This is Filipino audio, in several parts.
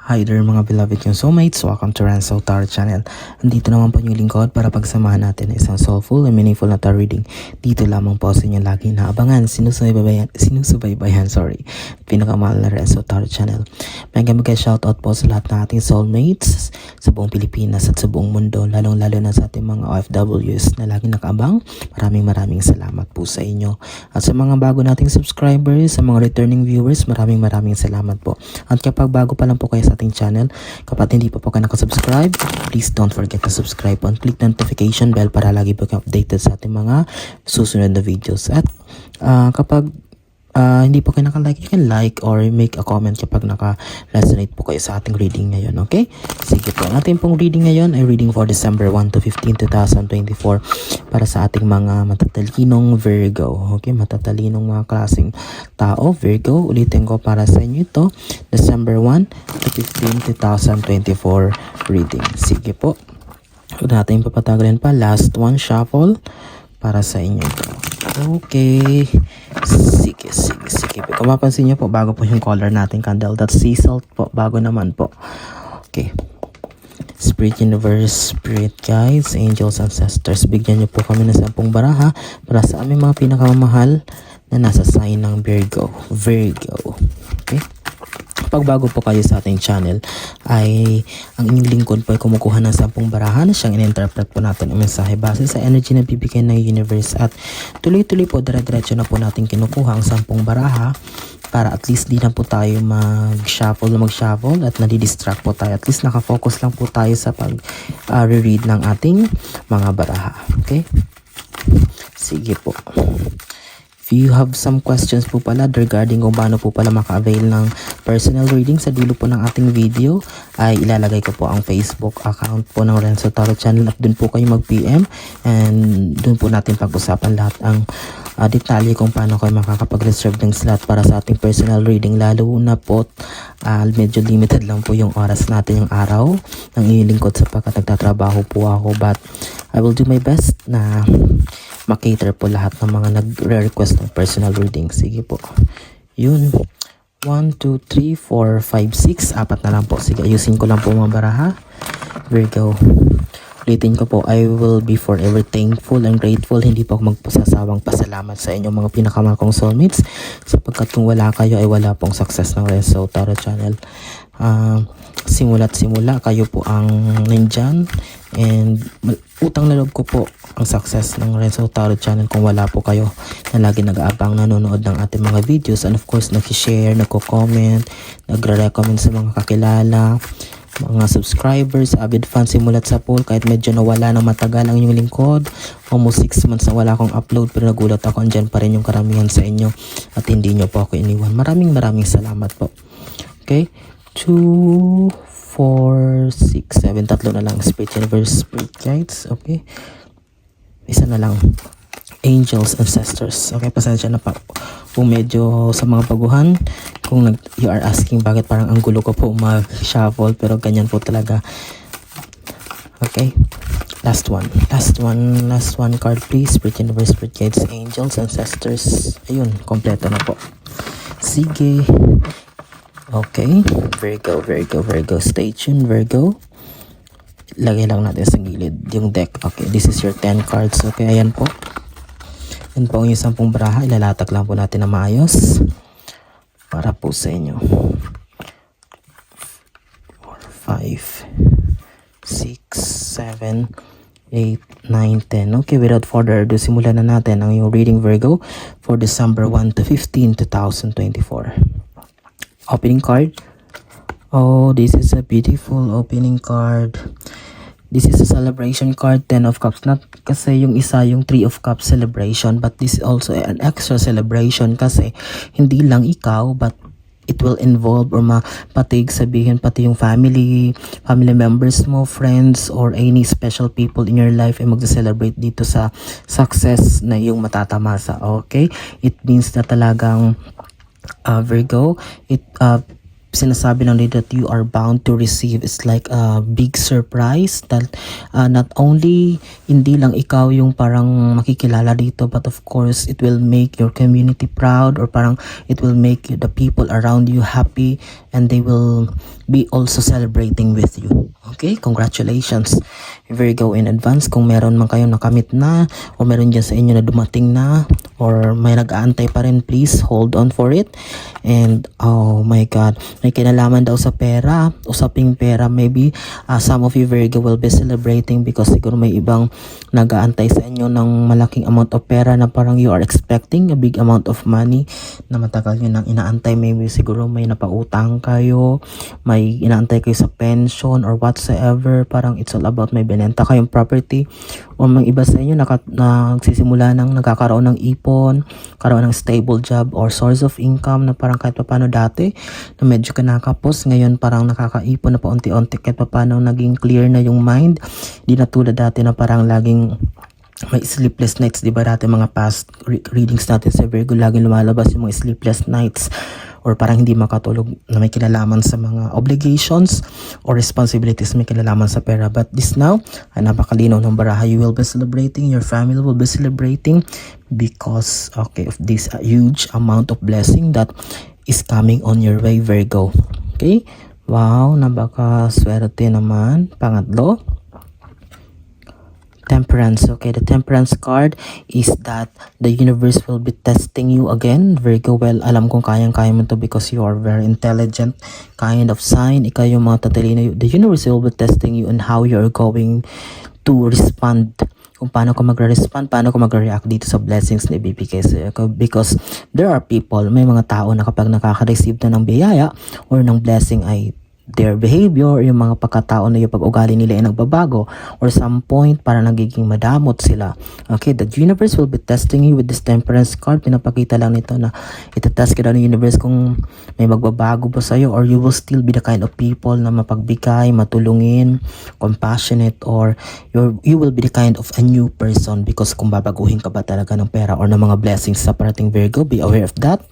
Hi there mga beloved yung soulmates, welcome to Renzo Tarot Channel. Andito naman po yung lingkod para pagsamahan natin ng isang soulful and meaningful na tarot reading. Dito lamang po sa inyo lagi naabangan, sinusubaybayan, pinakamahal na Renzo Tarot Channel. Mega shoutout po sa lahat ng ating soulmates sa buong Pilipinas at sa buong mundo, lalong lalo na sa ating mga OFWs na lagi nakaabang. Maraming salamat po sa inyo. At sa mga bago nating subscribers, sa mga returning viewers, maraming salamat po. At kapag bago pa lang po kayo sa ating channel, kapag hindi pa po kayo nakasubscribe, please don't forget to subscribe and click the notification bell para lagi po kayo updated sa ating mga susunod na videos. At kapag hindi po kayo nakalike, you can like or make a comment kapag naka-resonate po kayo sa ating reading ngayon, okay? Sige po, ang ating pong reading ngayon ay reading for December 1 to 15, 2024 para sa ating mga matatalinong Virgo, okay? Matatalinong mga klaseng tao, Virgo. Ulitin ko para sa inyo ito, December 1 to 15, 2024 reading. Sige po, huwag natin papatagalin pa. Last one shuffle para sa inyo ito. Okay. Sige. Kung mapansin nyo po, bago po yung color natin candle. That's sea salt po. Bago naman po. Okay. Spirit Universe, Spirit Guides, Angels, Ancestors. Bigyan nyo po kami ng 10 baraha para sa aming mga pinakamamahal na nasa sign ng Virgo. Okay. Pag bago po kayo sa ating channel, ay ang inyong lingkod po ay kumukuha ng 10 baraha na siyang in-interpret po natin ang mensahe base sa energy na bibigay ng universe, at tuloy-tuloy po dire-diretso na po natin kinukuha ang 10 baraha para at least di na po tayo mag-shuffle at nadidistract po tayo. At least nakafocus lang po tayo sa pag-reread ng ating mga baraha. Okay? Sige po. If you have some questions po pala regarding kung paano po pala maka-avail ng personal reading, sa dulo po ng ating video ay ilalagay ko po ang Facebook account po ng Renzo Tarot Channel, at dun po kayo mag-PM and dun po natin pag-usapan lahat ang detalye kung paano kayo makakapag-reserve ng slot para sa ating personal reading, lalo na po medyo limited lang po yung oras natin yung araw ng ilingkod sapagkat nagtatrabaho po ako, but I will do my best na makater po lahat ng mga nagre-request ng personal reading. Sige po. Yun. 1, 2, 3, 4, 5, 6. Apat na lang po. Sige, ayusin ko lang po mga baraha. Virgo. Ulitin ko po, I will be forever thankful and grateful. Hindi po ako magpasasawang pasalamat sa inyong mga pinakamahal kong soulmates, sapagkat kung wala kayo ay wala pong success ng Renzo Tarot Channel. Simula't simula kayo po ang nandyan, and utang na loob ko po ang success ng Renzo Tarot Channel kung wala po kayo na lagi nag-aabang, nanonood ng ating mga videos, and of course nag-share, nagko-comment, nagre-recommend sa mga kakilala, mga subscribers, avid fans, simulat sa poll. Kahit medyo nawala ng matagal ang inyong lingkod, almost 6 months na wala akong upload, pero nagulat ako, andyan pa rin yung karamihan sa inyo at hindi nyo po ako iniwan. Maraming salamat po. Okay, 2, 4, 6, 7, tatlo na lang. Spirit Universe, Spirit Guides. Okay, isa na lang. Angels, Ancestors. Okay, pasensya na pa kung medyo sa mga baguhan, kung you are asking bakit parang ang gulo ko po mag-shuffle, pero ganyan po talaga. Okay, last one card please. Spirit Universe, Spirit Guides, Angels, Ancestors. Ayun, kompleto na po. Sige. Okay, Virgo, stay tuned Virgo. Lagay lang natin sa gilid yung deck. Okay, this is your 10 cards. Okay, ayan po. Yan po yung 10 baraha. Ilalatag lang po natin na maayos para po sa inyo. 4, 5, 6, 7, 8, 9, 10. Okay, without further ado, simulan na natin ang yung reading Virgo for December 1 to 15, 2024. Opening card. Oh, this is a beautiful opening card. This is a celebration card, 10 of Cups. Not kasi yung isa yung 3 of Cups celebration, but this is also an extra celebration kasi hindi lang ikaw, but it will involve or sabihin pati yung family members mo, friends, or any special people in your life ay magse-celebrate dito sa success na yung matatamasa. Okay? It means na talagang Virgo, sinasabi lang dito that you are bound to receive. It's like a big surprise that not only hindi lang ikaw yung parang makikilala dito, but of course it will make your community proud, or parang it will make the people around you happy, and they will be also celebrating with you. Okay, congratulations Virgo in advance kung meron man kayong nakamit na o meron dyan sa inyo na dumating na or may nag-aantay pa rin, please hold on for it. And oh my God, may kinalaman daw sa pera, usaping pera. Maybe some of you Virgo will be celebrating because siguro may ibang nag-aantay sa inyo ng malaking amount of pera na parang you are expecting a big amount of money na matagal nyo nang inaantay. Maybe siguro may napautang kayo, may inaantay kayo sa pension or whatsoever. Parang it's all about may binenta kayong property o mga iba sa inyo nagsisimula ng nagkakaroon ng ipon, karoon ng stable job or source of income na parang kahit paano dati na medyo kinakapos, ngayon parang nakakaipon na paunti-unti kahit paano naging clear na yung mind. Di na tulad dati na parang laging may sleepless nights, di ba dati mga past readings natin sa Virgo, laging lumalabas yung mga sleepless nights or parang hindi makatulog na may kinalaman sa mga obligations or responsibilities, may kinalaman sa pera. But this now, napakalinaw ng baraha, you will be celebrating, your family will be celebrating because okay of this huge amount of blessing that is coming on your way, Virgo. Okay? Wow, napakaswerte naman. Pangatlo, Temperance. Okay, the Temperance card is that the universe will be testing you again, Virgo. Well, alam kong kayang-kaya mo to because you are very intelligent kind of sign. Ikaw yung mga tatalino. The universe will be testing you on how you are going to respond, kung paano ka magre-respond, paano ka magre-react dito sa blessings na ibibigay sa'yo. Because there are people, may mga tao na kapag nakaka-receive na ng biyaya or ng blessing ay their behavior, yung mga pagkatao na yung pag-ugali nila ay nagbabago or some point para nagiging madamot sila. Okay, the universe will be testing you with this Temperance card. Pinapakita lang nito na itatest ka daw ng universe kung may magbabago ba sa'yo or you will still be the kind of people na mapagbigay, matulungin, compassionate, or you will be the kind of a new person because kung babaguhin ka ba talaga ng pera or ng mga blessings sa parating, Virgo, be aware of that.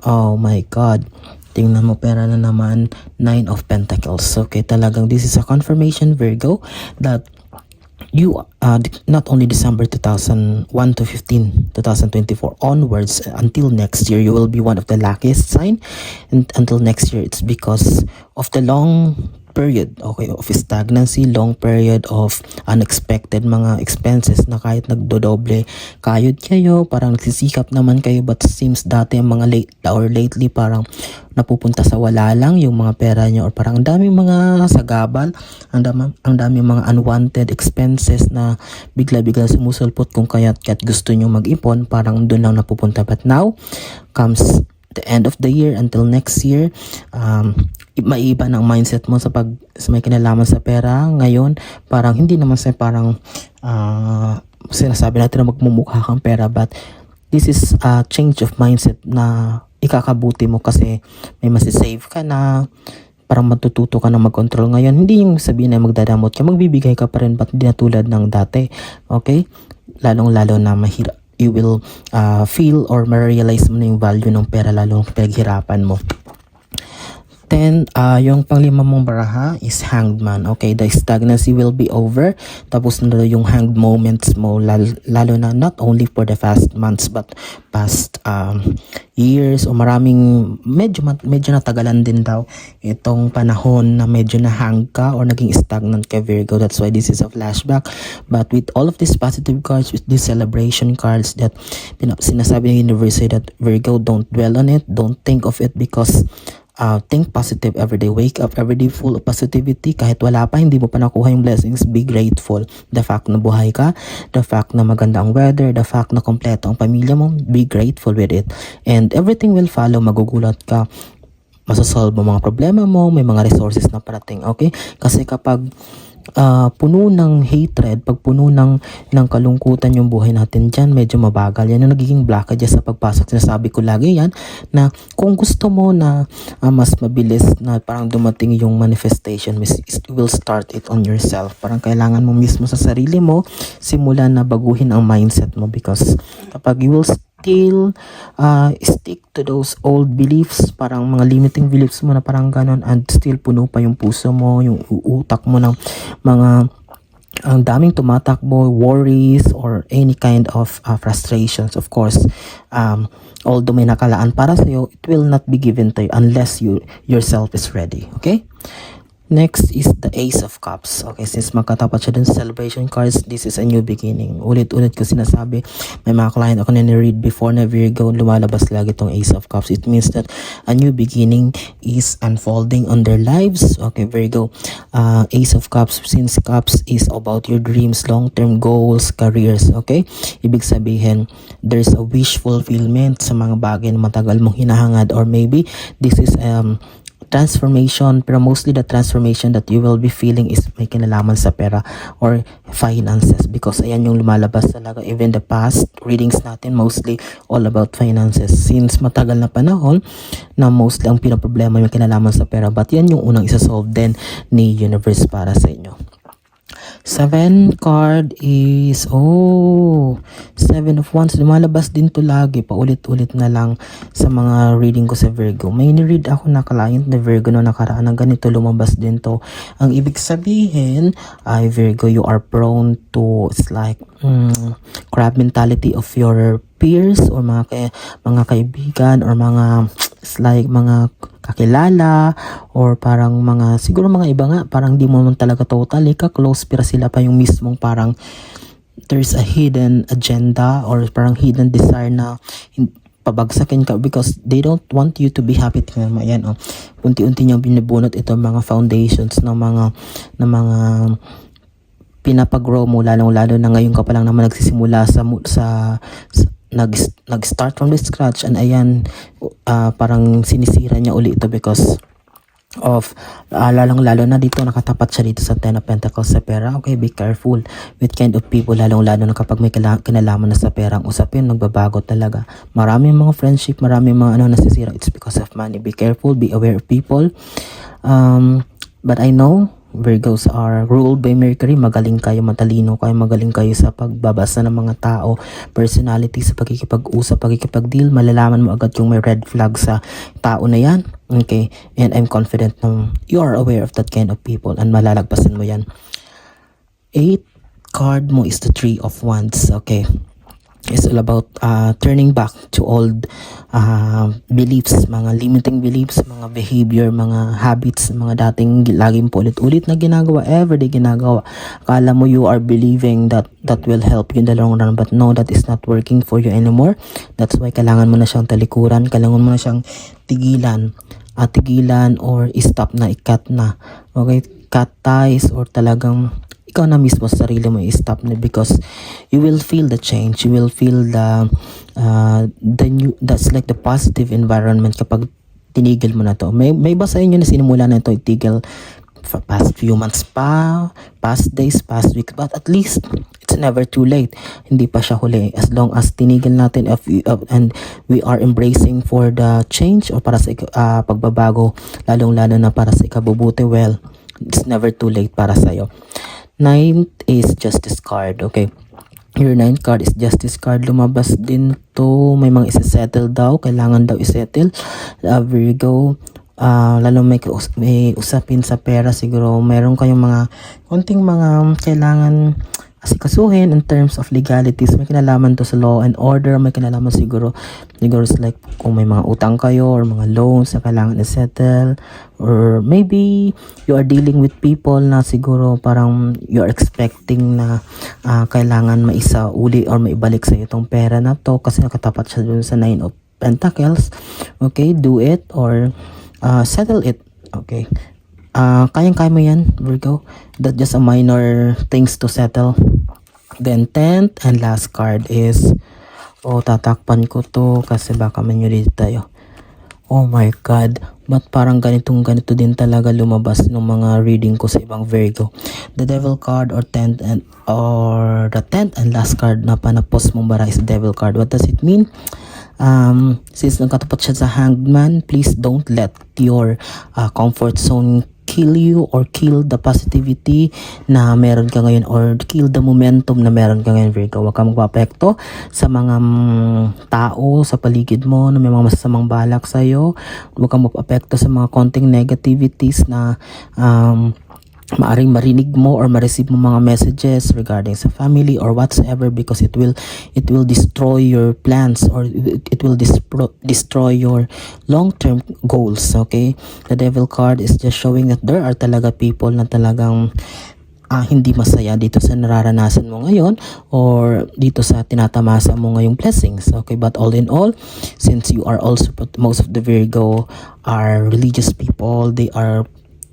Oh my God. Tingnan mo, pera na naman, 9 of Pentacles. Okay, talagang this is a confirmation, Virgo, that you, not only December 2001 to 2024 onwards, until next year, you will be one of the luckiest sign. And until next year, it's because of the long period, okay, of stagnancy, long period of unexpected mga expenses na kahit nagdodoble kayod kayo, parang nagsisikap naman kayo, but seems dati mga late or lately parang napupunta sa wala lang yung mga pera nyo or parang ang daming mga sagabal, ang daming mga unwanted expenses na bigla-bigla sumusulpot kung kaya't gusto nyo mag-ipon, parang doon lang napupunta. But now comes the end of the year until next year, maiba ng mindset mo sa may kinalaman sa pera. Ngayon parang hindi naman sa parang sinasabi natin na magmumukha kang pera, but this is a change of mindset na ikakabuti mo kasi may masisave ka na, parang matututo ka na mag-control ngayon. Hindi yung sabihin na magdadamot ka, magbibigay ka pa rin, but hindi na tulad ng dati. Okay, lalong-lalo na mahirap, you will feel or ma-realize mo na yung value ng pera lalong pinaghirapan mo. Then, yung panglima mong baraha is Hanged Man. Okay, the stagnancy will be over. Tapos na yung hanged moments mo, lalo na not only for the past months but past years o maraming medyo natagalan din daw itong panahon na medyo na-hang ka or naging stagnant ka, Virgo. That's why this is a flashback. But with all of these positive cards, with these celebration cards that sinasabi ng universe that Virgo, don't dwell on it, don't think of it because think positive every day. Wake up every day full of positivity. Kahit wala pa, hindi mo pa nakuha yung blessings, be grateful. The fact na buhay ka, the fact na maganda ang weather, the fact na kompleto ang pamilya mo, be grateful with it. And everything will follow. Magugulat ka, masasolve mo mga problema mo, may mga resources na parating. Okay? Kasi kapag puno ng hatred, pag puno ng kalungkutan yung buhay natin dyan, medyo mabagal. Yan yung nagiging blockage sa pagpasok. Sinasabi ko lagi yan, na kung gusto mo na mas mabilis na parang dumating yung manifestation, it will start it on yourself. Parang kailangan mo mismo sa sarili mo, simulan na baguhin ang mindset mo because kapag you will still stick to those old beliefs, parang mga limiting beliefs mo na parang ganon, and still puno pa yung puso mo, yung utak mo ng mga ang daming tumatakbo, worries, or any kind of frustrations. Of course, although may nakalaan para sa'yo, it will not be given to you unless you yourself is ready. Okay? Next is the Ace of Cups. Okay, since magkatapat siya dun sa celebration cards, this is a new beginning. Ulit-ulit ko sinasabi, may mga client ako na ni-read before na Virgo, lumalabas lagi itong Ace of Cups. It means that a new beginning is unfolding on their lives. Okay, Virgo, Ace of Cups, since Cups is about your dreams, long-term goals, careers. Okay, ibig sabihin, there's a wish fulfillment sa mga bagay na matagal mong hinahangad, or maybe this is transformation, pero mostly the transformation that you will be feeling is may kinalaman sa pera or finances, because ayan yung lumalabas talaga. Even the past readings natin mostly all about finances, since matagal na panahon na mostly ang pinaproblema may kinalaman sa pera, but yan yung unang isa-solve din ni universe para sa inyo. 7 card is, Seven of Wands. Lumalabas din to lagi, paulit-ulit na lang sa mga reading ko sa Virgo. May ni-read ako na client na Virgo no nakaraan ng ganito, lumabas din to. Ang ibig sabihin ay Virgo, you are prone to, it's like crab mentality of your peers or mga kaibigan, or mga it's like mga kakilala, or parang mga siguro mga iba nga parang di mo man talaga totally ka-close, pero sila pa yung mismong parang there's a hidden agenda or parang hidden desire na pabagsakin ka because they don't want you to be happy. Tingnan mo yan, unti-unti niyang binubunot ito mga foundations ng mga pinapagrow mo, lalong-lalo na ngayon ka pa lang naman nagsisimula sa nag-start from the scratch, and ayan, parang sinisira niya uli ito because of lalong-lalo na dito nakatapat siya dito sa Ten of Pentacles sa pera. Okay, be careful with kind of people, lalong-lalo na kapag may kinalaman na sa pera ang usapin, nagbabago talaga. Maraming mga friendship, maraming mga nasisira, it's because of money. Be careful, be aware of people. But I know Virgos are ruled by Mercury. Magaling kayo, matalino kayo, magaling kayo sa pagbabasa ng mga tao, personality, sa pagkikipag-usap, pagkikipag-deal. Malalaman mo agad yung may red flag sa tao na yan. Okay, and I'm confident na you are aware of that kind of people and malalagpasan mo yan. 8 card mo is the Three of Wands. Okay, it's all about turning back to old beliefs, mga limiting beliefs, mga behavior, mga habits, mga dating laging ulit-ulit na ginagawa, everyday ginagawa. Akala mo you are believing that will help you in the long run, but no, that is not working for you anymore. That's why kailangan mo na siyang talikuran, kailangan mo na siyang tigilan or stop na, i-cut na. Okay, cut ties, or talagang ikaw na mismo sa sarili mo i-stop na, because you will feel the change, you will feel the new, that's like the positive environment kapag tinigil mo na to. May iba sa inyo na sinimula na ito itigil for past few months pa, past days, past weeks, but at least it's never too late. Hindi pa siya huli as long as tinigil natin and we are embracing for the change or para sa pagbabago, lalong-lalo na para sa ikabubuti. Well, it's never too late para sa'yo. 9th is Justice card. Okay, your 9th card is Justice card. Lumabas din to, may mga isa-settle daw, kailangan daw isettle. Virgo, lalo may usapin sa pera, siguro mayroon kayong mga konting mga kailangan asikasuhin in terms of legalities. May kinalaman to sa law and order, may kinalaman siguro it's like kung may mga utang kayo or mga loans na kailangan i-settle, or maybe you are dealing with people na siguro parang you're expecting na kailangan maisauli or maibalik sa itong pera na to kasi nakatapat siya dun sa 9 of Pentacles. Okay, do it or settle it. Okay, kayang-kaya mo yan, Virgo. That's just a minor things to settle. Then 10th and last card is, tatakpan ko to kasi baka mangyuri tayo. Oh my God, but parang ganito din talaga lumabas ng mga reading ko sa ibang Virgo. The Devil card or the 10th and last card na panapos mong bara is the Devil card. What does it mean? Since nagkatapat siya sa Hangman, please don't let your comfort zone kill you or kill the positivity na meron ka ngayon, or kill the momentum na meron ka ngayon, Virgo. Huwag kang magpapekto sa mga tao sa paligid mo na may mga masasamang balak sa'yo. Huwag kang magpapekto sa mga konting negativities na maaring marinig mo or ma-receive mo mga messages regarding sa family or whatsoever, because it will destroy your plans, or it will destroy your long-term goals. Okay, the devil card is just showing that there are talaga people na talagang hindi masaya dito sa nararanasan mo ngayon or dito sa tinatamasa mo ngayong blessings. Okay, but all in all, since you are also, most of the Virgo are religious people, they are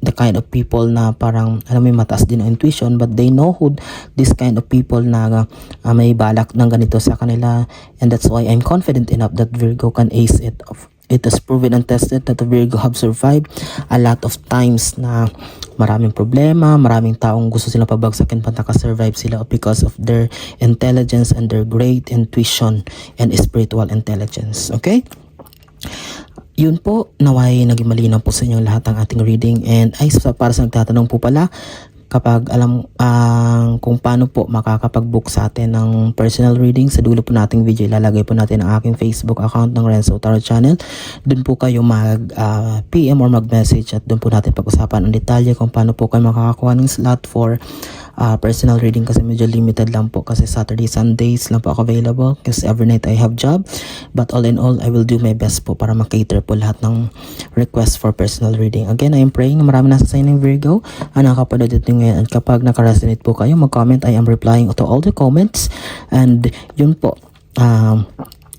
the kind of people na parang may mataas din ang intuition, but they know who this kind of people na may balak ng ganito sa kanila, and that's why I'm confident enough that Virgo can ace it off. It has proven and tested that the Virgo have survived a lot of times na maraming problema, maraming taong gusto silang pabagsakin, but nakasurvive sila because of their intelligence and their great intuition and spiritual intelligence. Okay? Yun po, naway naging malinaw po sa inyo lahat ang ating reading. And ay, para sa nagtatanong po pala, kapag alam kung paano po makakapag-book sa atin ng personal reading, sa dulo po nating video ilalagay po natin ang aking Facebook account ng Renzo Tarot Channel. Doon po kayo mag-PM or mag-message at doon po natin pag-usapan ang detalye kung paano po kayo makakakuha ng slot for personal reading, kasi medyo limited lang po, kasi Saturday, Sundays lang po ako available kasi every night I have job. But all in all, I will do my best po para makater po lahat ng request for personal reading. Again, I am praying na marami nasa sign ng Virgo ang nakapanood dito ngayon, at kapag nakaresonate po kayo, mag-comment. I am replying to all the comments. And yun po,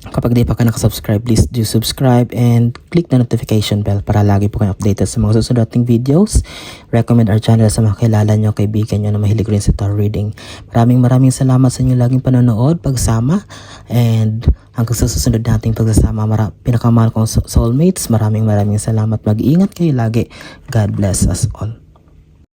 kapag di pa ka nakasubscribe, please do subscribe and click the notification bell para lagi po kayo updated sa mga susunod nating videos. Recommend our channel sa mga kilala nyo, kaibigan nyo na mahilig rin sa tarot reading. Maraming salamat sa inyo laging panonood, pagsama, and hanggang sa susunod nating pagsasama. Pinakamahal kong soulmates, maraming salamat. Mag-iingat kayo lagi. God bless us all.